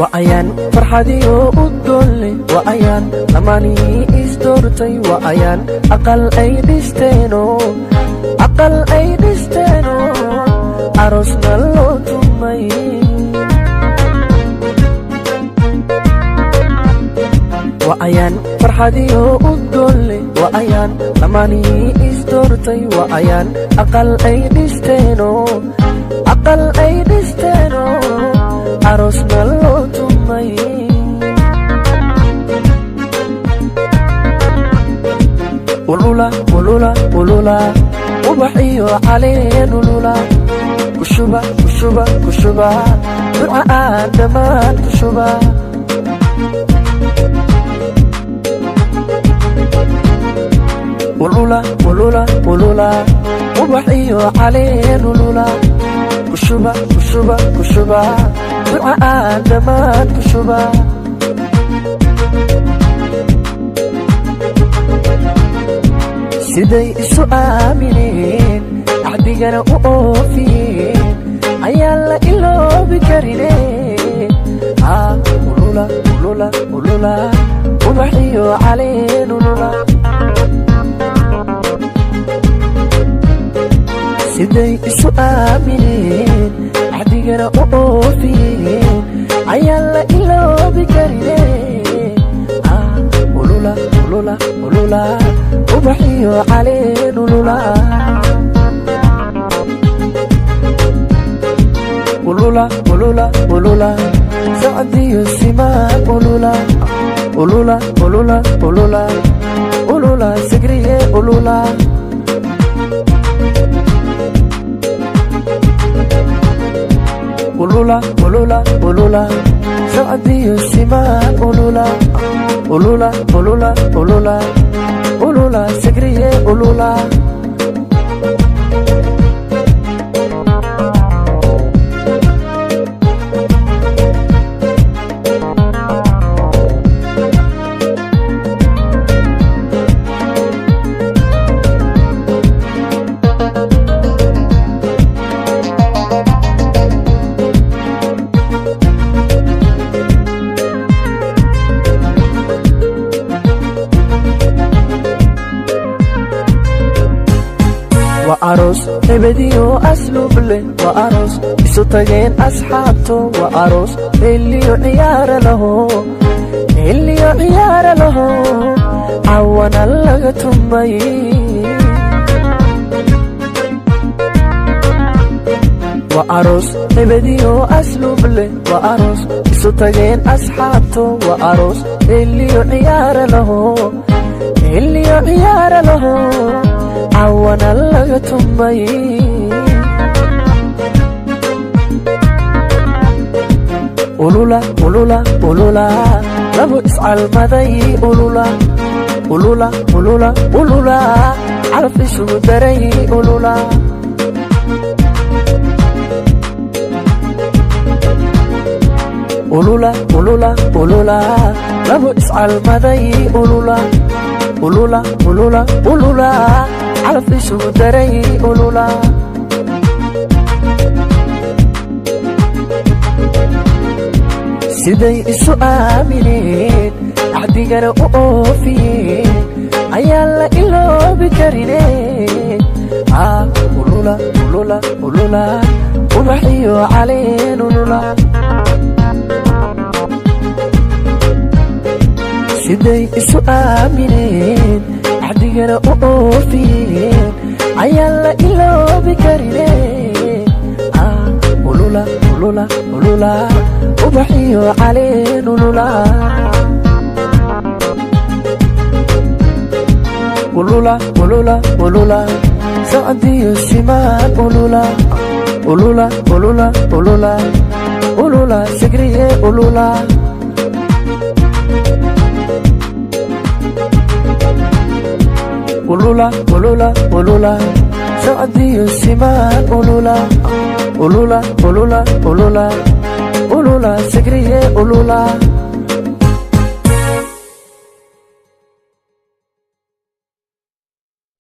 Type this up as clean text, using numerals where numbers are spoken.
وأيان فرحتي وأدولي وأيان لماني إستورتي وأيان أقل أي دستينو عروسنا اللو تمي وأيان فرحتي وأدولي وأيان لماني إستورتي وأيان أقل أي دستينو عروسنا اللو تمي ولولا وبحيو عليه ولولا كشبة دعاء دمان كشبة ولولا وبحيو عليه ولولا كشبة دعاء دمان كشبة siday isu aamineen axdigana u oofiyeen ayaan la iloobi karine ulula ubaxiyo caleen ulula siday isu aamineen axdigana u oofiyeen ayaan la iloobi karine ulula ubaxiyo caleen ulula sacdiyo simaan ulula sigriye ulula sacdiyo simaan ulula sigriye ulula وأروس هبديو أسلوب له وأروس يسوتجين أصحابته وأروس اللي يعيار له عوانا لغتمي وأروس هبديو أسلوب له وأروس يسوتجين أصحابته وأروس اللي يعيار له عوانا لغتمي ulula labo iscal maday ulula caraf isugu daray ulula labo iscal maday ulula caraf isugu daray ulula siday isu aamineen axdigana u oofiyeen ayaan la iloobi karine ulula ubaxiyo caleen ulula siday isu aamineen axdigana u oofiyeen ayaan la iloobi karine ulula ubaxiyo caleen ulula sacdiyo simaan ulula ulula sigriye ulula ulula ulula ulula socdiyo simaan ulula ulula ulula ulula ulula sigriye ulula